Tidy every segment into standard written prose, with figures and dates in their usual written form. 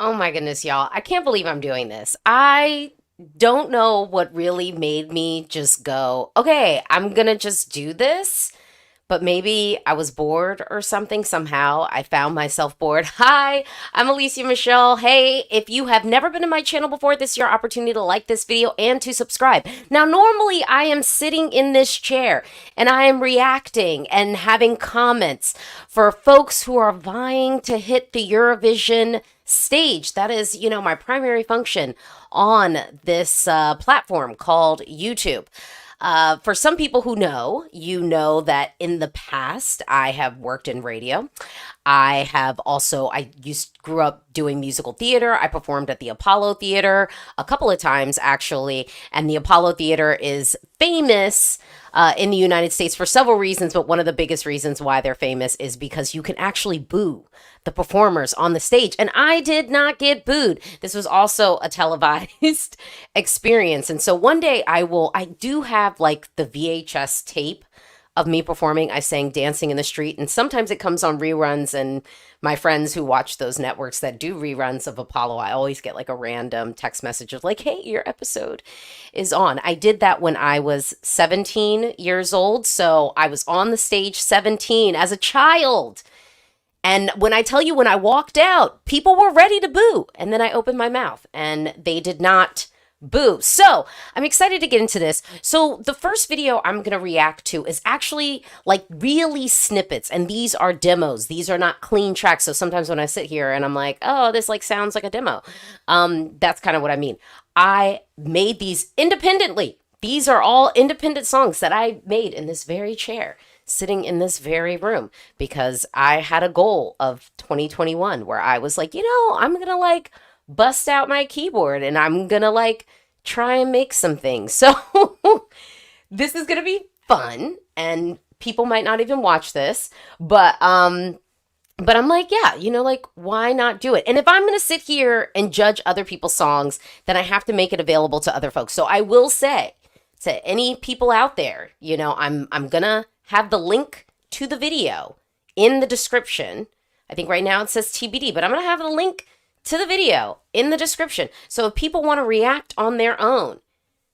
Oh my goodness, y'all. I can't believe I'm doing this. I don't know what really made me just go, okay, I'm gonna just do this. But maybe I was bored or something. Somehow I found myself bored. Hi, I'm Alesia Michelle. Hey, if you have never been to my channel before, this is your opportunity to like this video and to subscribe. Now, normally I am sitting in this chair and I am reacting and having comments for folks who are vying to hit the Eurovision stage. That is, my primary function on this platform called YouTube. For some people who know, you know that in the past I have worked in radio. Grew up doing musical theater. I performed at the Apollo Theater a couple of times actually, and the Apollo Theater is famous in the United States for several reasons, but one of the biggest reasons why they're famous is because you can actually boo the performers on the stage. And I did not get booed. This was also a televised experience. And so one day I do have like the VHS tape of me performing. I sang Dancing in the Street, and sometimes it comes on reruns. And my friends who watch those networks that do reruns of Apollo, I always get like a random text message of like, hey, your episode is on. I did that when I was 17 years old. So I was on the stage 17 as a child. And when I tell you, when I walked out, people were ready to boo. And then I opened my mouth and they did not boo. So I'm excited to get into this. So the first video I'm going to react to is actually like really snippets. And these are demos. These are not clean tracks. So sometimes when I sit here and I'm like, oh, this like sounds like a demo. That's kind of what I mean. I made these independently. These are all independent songs that I made in this very chair, sitting in this very room, because I had a goal of 2021 where I was like, I'm going to like bust out my keyboard and I'm going to like try and make some things. So this is going to be fun and people might not even watch this, but I'm like, yeah, like, why not do it? And if I'm going to sit here and judge other people's songs, then I have to make it available to other folks. So I will say to any people out there, I'm going to have the link to the video in the description. I think right now it says TBD, but I'm going to have the link to the video in the description. So if people want to react on their own,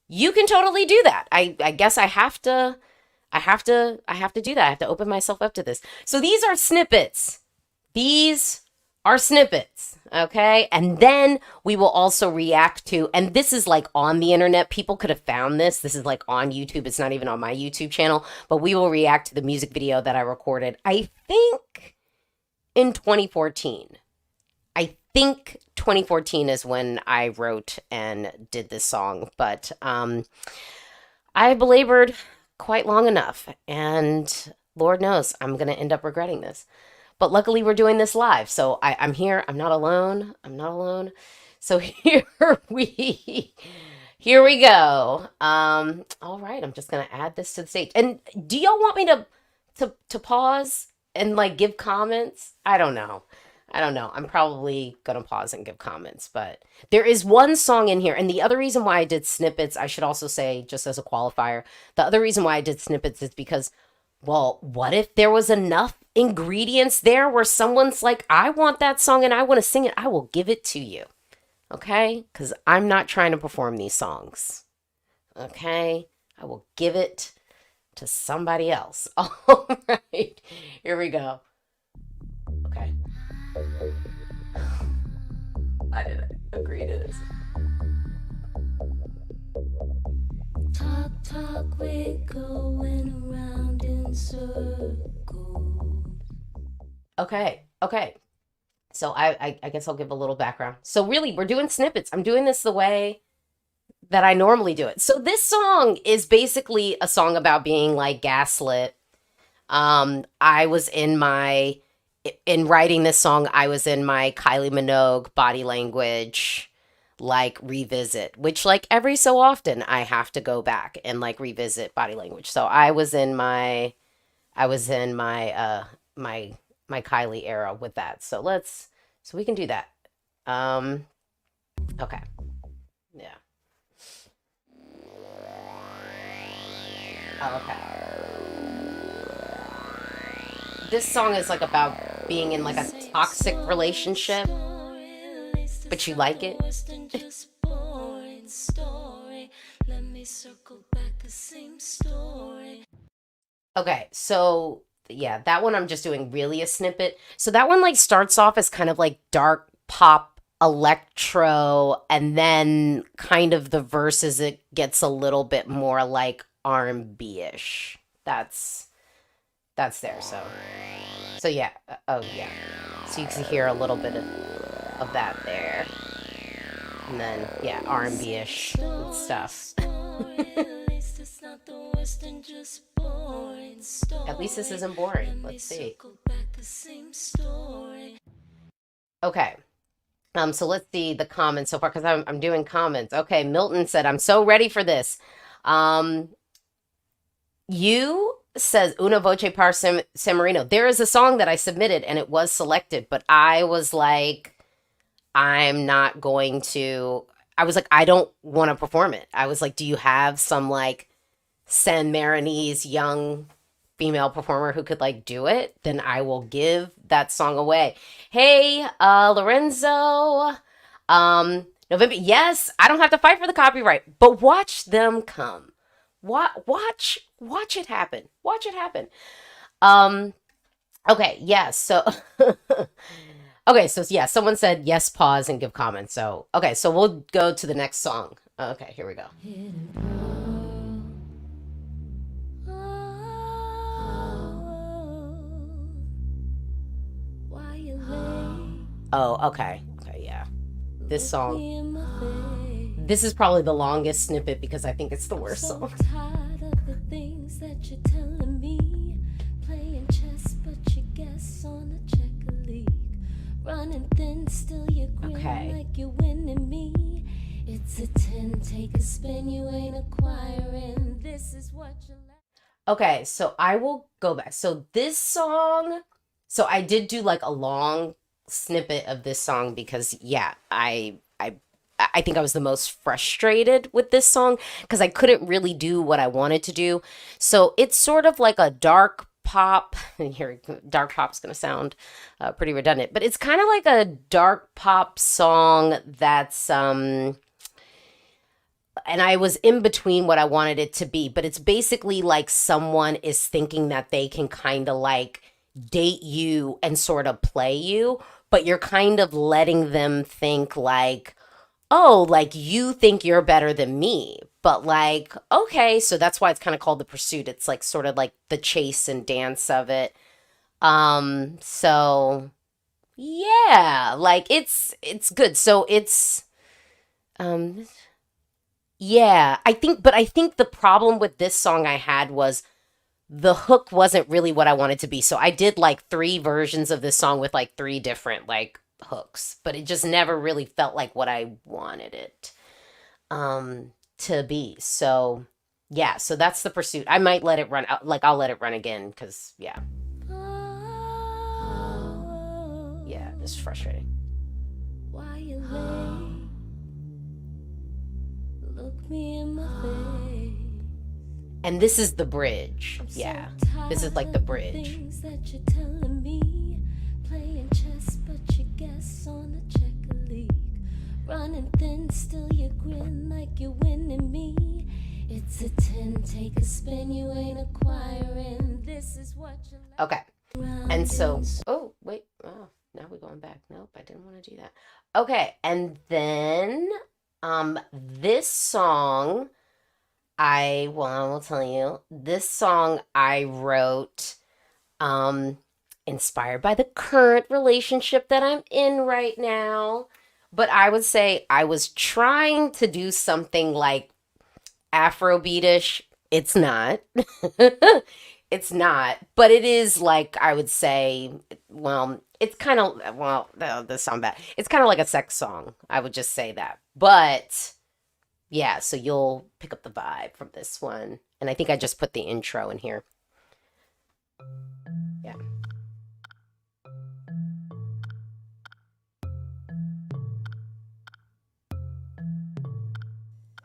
you can totally do that. I guess I have to do that. I have to open myself up to this. So these are snippets. These are snippets, okay? And then we will also react to, and this is like on the internet. People could have found this. This is like on YouTube. It's not even on my YouTube channel, but we will react to the music video that I recorded, I think in 2014. I think 2014 is when I wrote and did this song, but I belabored quite long enough, and Lord knows I'm going to end up regretting this. But luckily we're doing this live, so I'm here. I'm not alone. I'm not alone. So here we go. All right, I'm just gonna add this to the stage. And do y'all want me to pause and like give comments? I don't know. I'm probably gonna pause and give comments, but there is one song in here. And the other reason why I did snippets, I should also say, just as a qualifier, the other reason why I did snippets is because, well, what if there was enough ingredients there where someone's like, I want that song and I want to sing it. I will give it to you. Okay? Because I'm not trying to perform these songs. Okay? I will give it to somebody else. All right. Here we go. Okay. I didn't agree to this. Talk, we're going around in circles. Okay. So I guess I'll give a little background. So really, we're doing snippets. I'm doing this the way that I normally do it. So this song is basically a song about being like gaslit. I was in writing this song, I was in my Kylie Minogue body language like revisit, which like every so often I have to go back and like revisit body language. So I was in my my Kylie era with that. So we can do that. Okay. Yeah. Oh, okay. This song is like about being in like a toxic relationship. But you like it? Okay, so yeah, that one I'm just doing really a snippet. So that one like starts off as kind of like dark pop electro, and then kind of the verses it gets a little bit more like R&B-ish. That's there. So yeah. Oh yeah. So you can hear a little bit of that there. And then yeah, R&B-ish and stuff. At least this isn't boring. Let's see. Okay. So let's see the comments so far because I'm doing comments. Okay, Milton said, I'm so ready for this. Um, you says Una Voce par San Marino. There is a song that I submitted and it was selected, but I was like, I'm not going to. I was like, I don't want to perform it. I was like, do you have some like San Marinese young female performer who could like do it? Then I will give that song away. Hey, Lorenzo. November. Yes, I don't have to fight for the copyright, but watch them come. Watch it happen. Watch it happen. Um, okay, yeah, so okay, so yeah, someone said yes, pause and give comments. So okay, so we'll go to the next song. Okay, here we go. Oh, okay. Okay, yeah. This song. This is probably the longest snippet because I think it's the worst song. Tired of the things that you're telling me. Playing chess, but you guess on the checker league. Running thin, still you grin like you're winning me. It's a 10, take a spin, you ain't acquiring. This is what you like. Okay, so I will go back. So this song, so I did do like a long snippet of this song because yeah, I think I was the most frustrated with this song because I couldn't really do what I wanted to do. So it's sort of like a dark pop. And here, dark pop's gonna sound pretty redundant, but it's kind of like a dark pop song that's and I was in between what I wanted it to be, but it's basically like someone is thinking that they can kind of like date you and sort of play you, but you're kind of letting them think like, oh, like you think you're better than me. But like, okay, so that's why it's kind of called the pursuit. It's like sort of like the chase and dance of it. So yeah, like it's good. So it's um yeah, I think the problem with this song I had was the hook wasn't really what I wanted to be. So I did like three versions of this song with like three different like hooks, but it just never really felt like what I wanted it to be. So yeah, so that's the pursuit. I might let it run out, like I'll let it run again cuz yeah. Yeah, it's frustrating. Why you late? Look me in my face. And this is the bridge. Yeah. This is like the bridge. Things that you're telling me. Playing chess, but you guess on the checker league. Running thin, still you grin like you're winning me. It's a 10, take a spin, you ain't acquiring. This is what you like. Okay. And so, oh, wait. Oh, now we're going back. Nope, I didn't want to do that. Okay. And then this song I will tell you, this song I wrote inspired by the current relationship that I'm in right now. But I would say I was trying to do something like Afrobeatish. It's not. It's not, but it is like I would say, well, it's kind of well, this sound bad. It's kind of like a sex song. I would just say that. But yeah, so you'll pick up the vibe from this one. And I think I just put the intro in here. Yeah.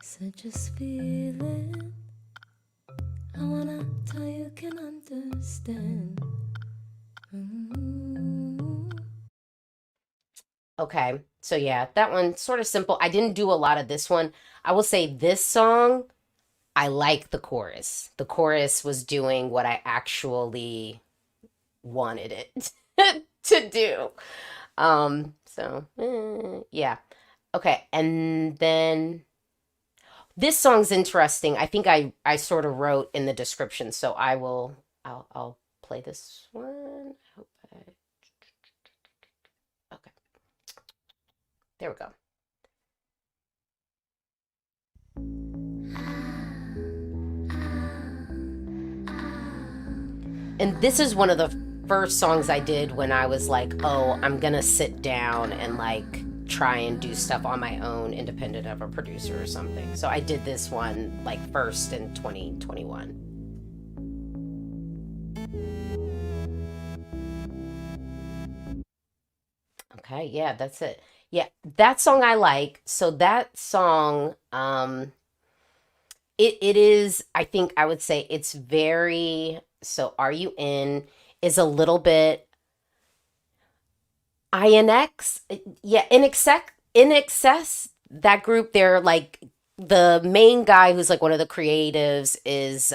Such a feeling. I wanna tell you can understand. Okay. So yeah, that one sort of simple. I didn't do a lot of this one. I will say this song, I like the chorus. The chorus was doing what I actually wanted it to do. Yeah. Okay. And then this song's interesting. I think I sort of wrote in the description, so I'll play this one. I hope okay. There we go. And this is one of the first songs I did when I was like, oh, I'm gonna sit down and like try and do stuff on my own, independent of a producer or something. So I did this one like first in 2021. Okay, yeah, that's it. Yeah, that song I like. So that song, it is, I think I would say it's very, so Are You In is a little bit INX, yeah, in excess, that group, they're like the main guy who's like one of the creatives is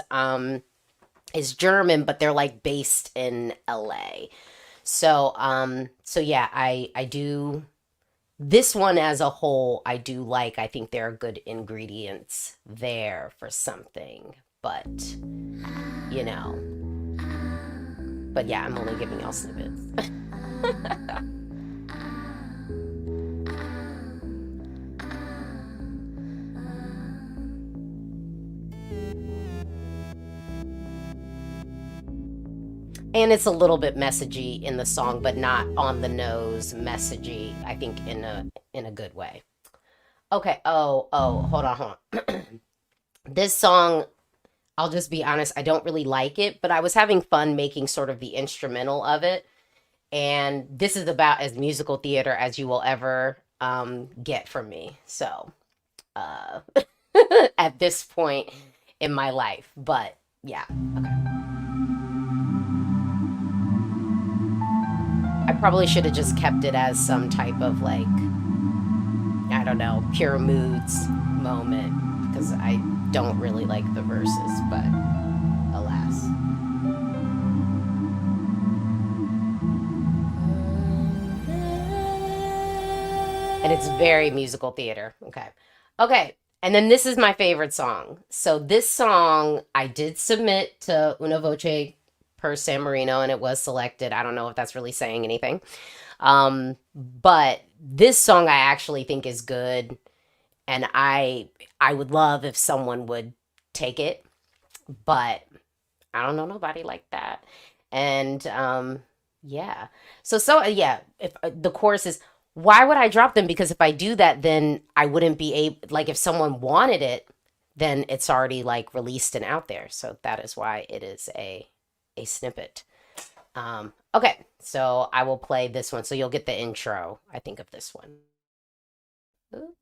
German, but they're like based in LA. So yeah, I do this one as a whole, I do like. I think there are good ingredients there for something, but you know, but yeah, I'm only giving y'all snippets. And it's a little bit messagey in the song, but not on the nose messagey. I think in a good way. Okay. Oh, hold on. This song, I'll just be honest, I don't really like it, but I was having fun making sort of the instrumental of it. And this is about as musical theater as you will ever get from me. So, uh, at this point in my life, but yeah. Okay. I probably should have just kept it as some type of like, I don't know, pure moods moment because I don't really like the verses, but alas. And it's very musical theater. Okay. Okay. And then this is my favorite song. So this song I did submit to Una Voce per San Marino and it was selected. I don't know if that's really saying anything. But this song I actually think is good. And I would love if someone would take it, but I don't know nobody like that. And yeah. So yeah, if the chorus is why would I drop them? Because if I do that, then I wouldn't be able, like if someone wanted it, then it's already like released and out there. So that is why it is a snippet. Okay, so I will play this one. So you'll get the intro, I think, of this one. Ooh.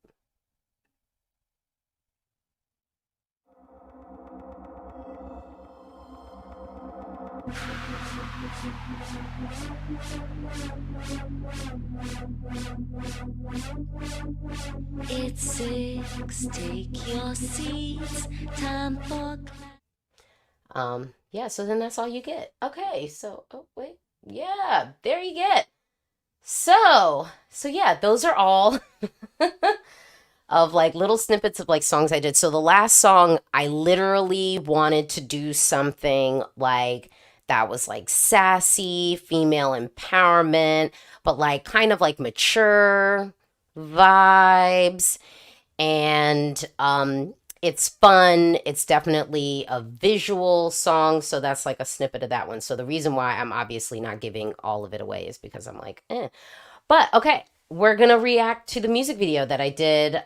It's 6, take your seats, time for Yeah, so then that's all you get. Okay, so oh wait. Yeah, there you get. So yeah, those are all of like little snippets of like songs I did. So the last song, I literally wanted to do something like that was like sassy, female empowerment, but like kind of like mature vibes. And it's fun. It's definitely a visual song, so that's like a snippet of that one. So the reason why I'm obviously not giving all of it away is because I'm like, eh. But okay, we're gonna react to the music video that I did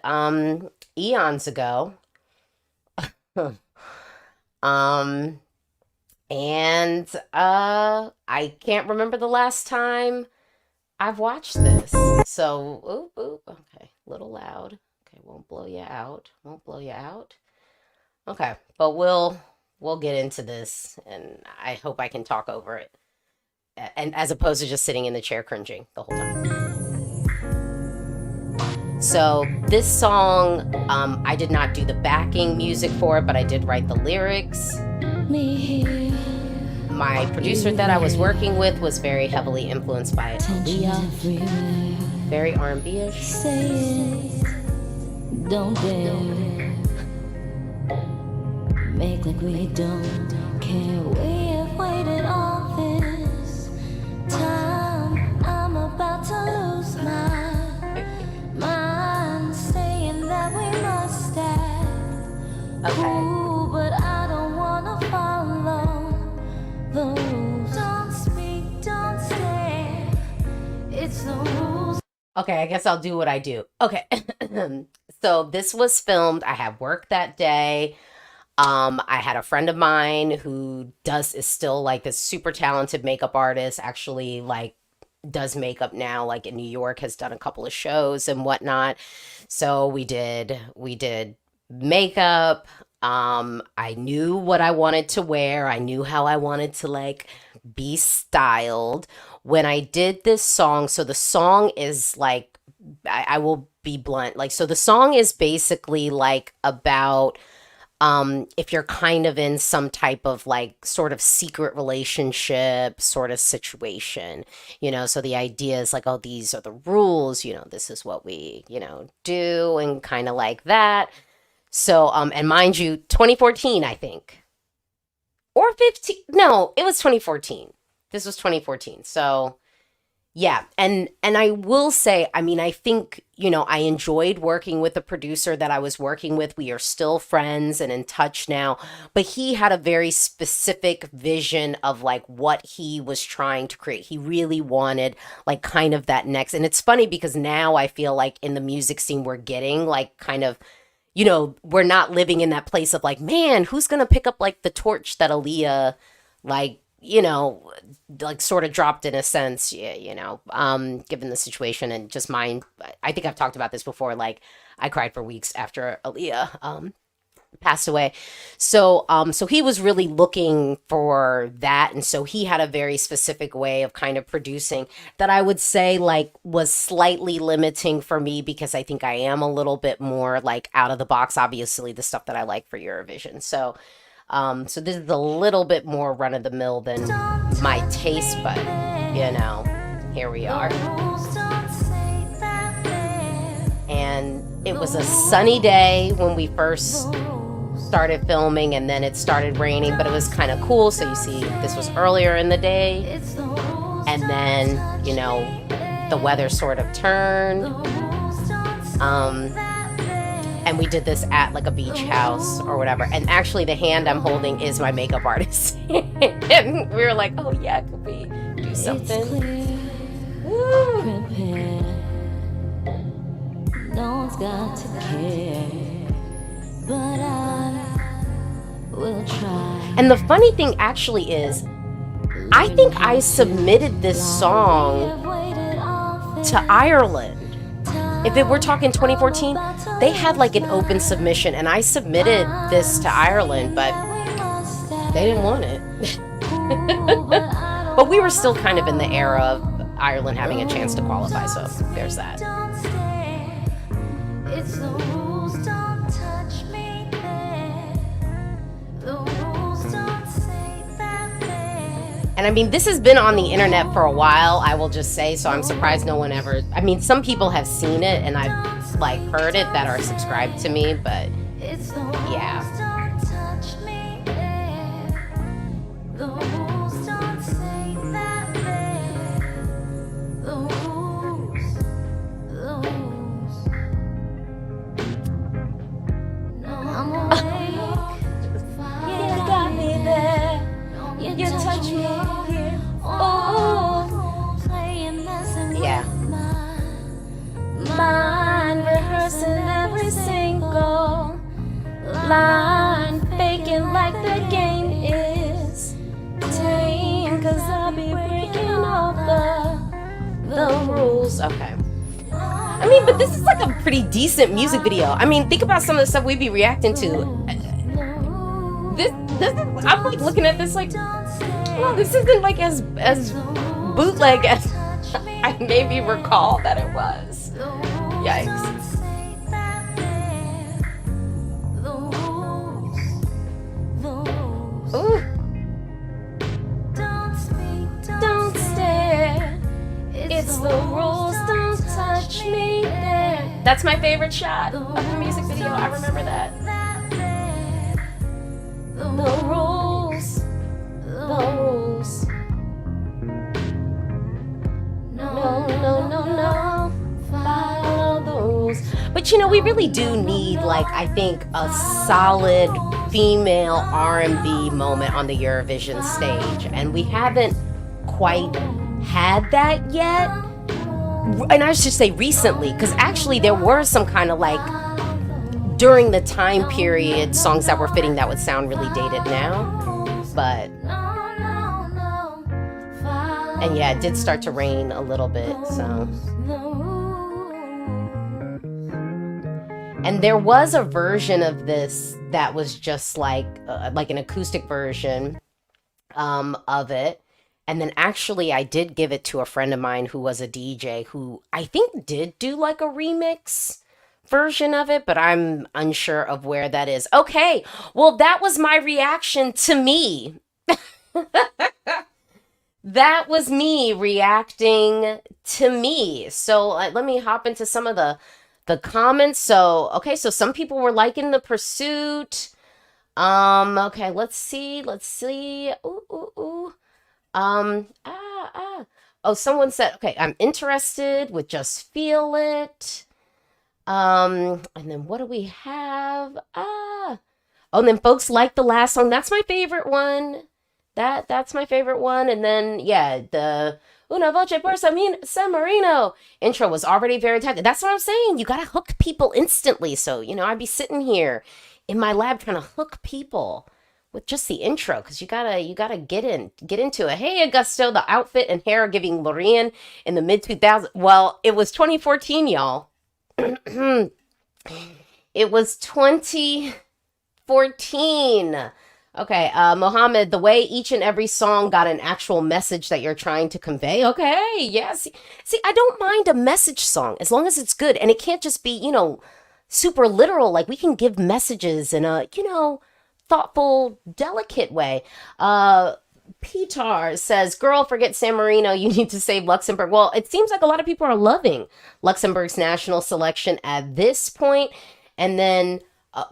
eons ago. um and I can't remember the last time I've watched this. So okay, a little loud. Okay, won't blow you out. Won't blow you out. Okay, but we'll get into this and I hope I can talk over it. And as opposed to just sitting in the chair cringing the whole time. So this song, I did not do the backing music for it, but I did write the lyrics. My producer that I was working with was very heavily influenced by Alesia. Very R&B-ish. Don't dare make like we don't care. We have waited all this time. I'm about to lose my mind, saying that we must have. Okay. Ooh, but I don't wanna follow the rules. Don't speak, don't stare. It's the rules. Okay, I guess I'll do what I do. Okay. So this was filmed. I had work that day. I had a friend of mine who is still like this super talented makeup artist, actually like does makeup now, like in New York, has done a couple of shows and whatnot. So we did makeup. I knew what I wanted to wear. I knew how I wanted to like be styled. When I did this song, so the song is like, I will be blunt, like, so the song is basically like about if you're kind of in some type of like sort of secret relationship sort of situation, so the idea is like, oh, these are the rules, this is what we, do, and kind of like that. So, and mind you, 2014, I think, or 15, no, it was 2014. This was 2014. So yeah. And I will say, I mean, I think, I enjoyed working with the producer that I was working with. We are still friends and in touch now, but he had a very specific vision of like what he was trying to create. He really wanted like kind of that next, and it's funny because now I feel like in the music scene, we're getting like kind of, we're not living in that place of like, man, who's going to pick up like the torch that Aaliyah, like, like sort of dropped in a sense, given the situation and just mine. I think I've talked about this before. Like I cried for weeks after Aaliyah, passed away. So he was really looking for that. And so he had a very specific way of kind of producing that I would say like was slightly limiting for me, because I think I am a little bit more like out of the box, obviously the stuff that I like for Eurovision. So this is a little bit more run of the mill than my taste, but here we are. And it was a sunny day when we first started filming, and then it started raining, but it was kind of cool. So you see, this was earlier in the day, and then, the weather sort of turned. And we did this at like a beach house or whatever. And actually the hand I'm holding is my makeup artist. And we were like, oh yeah, could we do something? No one's got to care, but I will try. And the funny thing actually is, I think I submitted this song to Ireland. If we're talking 2014, they had like an open submission, and I submitted this to Ireland, but they didn't want it. But we were still kind of in the era of Ireland having a chance to qualify, so there's that. And I mean, this has been on the internet for a while, I will just say, so I'm surprised no one ever, I mean, some people have seen it and I've like heard it that are subscribed to me, but yeah. You touch me here, Yeah. Mind rehearsing every single line, faking like the game is tame, 'cause I'll be breaking all the rules. Okay. I mean, but this is like a pretty decent music video. I mean, think about some of the stuff we'd be reacting to. This is, I'm like looking at this like, well, this isn't like as bootleg as I maybe recall that it was. Yikes. That's my favorite shot of the music video. I remember that. The rules. The rules. No. Follow the rules. But you know, we really do need, like, I think, a solid female R&B moment on the Eurovision stage, and we haven't quite had that yet. And I should say recently, because actually there were some kind of, like, during the time period, songs that were fitting that would sound really dated now. But and yeah, it did start to rain a little bit, so. And there was a version of this that was just like an acoustic version of it. And then actually I did give it to a friend of mine who was a DJ who I think did do like a remix version of it, but I'm unsure of where that is. Okay, well, that was my reaction to me. That was me reacting to me. So let me hop into some of the comments. So, okay, so some people were liking the pursuit. Okay, let's see. Ooh. Oh, someone said, okay, I'm interested with Just Feel It. And then what do we have? Oh, and then folks like the last song. That's my favorite one. That's my favorite one. And then, yeah, the Una Voce por San Marino intro was already very tight. That's what I'm saying. You got to hook people instantly. So, you know, I'd be sitting here in my lab trying to hook people with just the intro, because you gotta get into it. Hey, Augusto, the outfit and hair are giving Lorraine in the mid 2000s. Well, it was 2014, y'all. It was 2014. Okay, Mohammed, the way each and every song got an actual message that you're trying to convey. Okay, yes. See, I don't mind a message song as long as it's good. And it can't just be, you know, super literal. Like, we can give messages in a, you know, thoughtful, delicate way. Petar says, girl, forget San Marino. You need to save Luxembourg. Well, it seems like a lot of people are loving Luxembourg's national selection at this point. And then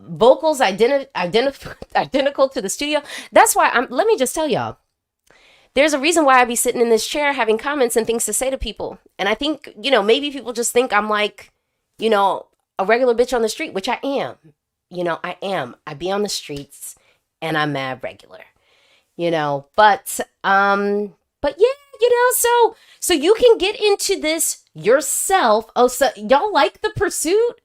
vocals identical to the studio. That's why let me just tell y'all, there's a reason why I be sitting in this chair having comments and things to say to people. And I think, you know, maybe people just think I'm like, you know, a regular bitch on the street, which I am. You know, I am. I be on the streets and I'm mad regular, you know, but yeah, you know, so you can get into this yourself. Oh, so y'all like the pursuit?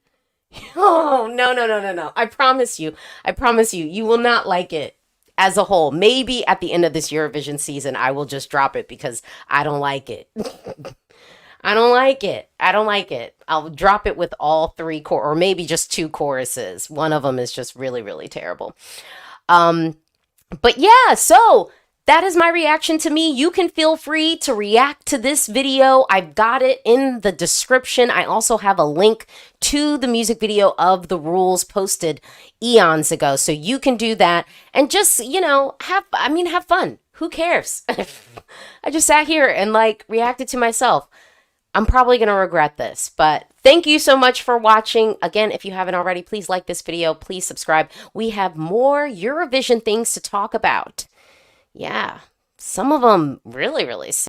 Oh, no. I promise you, you will not like it as a whole. Maybe at the end of this Eurovision season, I will just drop it because I don't like it. I don't like it. I'll drop it with all three or maybe just two choruses. One of them is just really, really terrible. But yeah, so that is my reaction to me. You can feel free to react to this video. I've got it in the description. I also have a link to the music video of The Rules posted eons ago. So you can do that and just, you know, have fun. Who cares? I just sat here and like reacted to myself. I'm probably going to regret this, but thank you so much for watching. Again, if you haven't already, please like this video. Please subscribe. We have more Eurovision things to talk about. Yeah, some of them really, really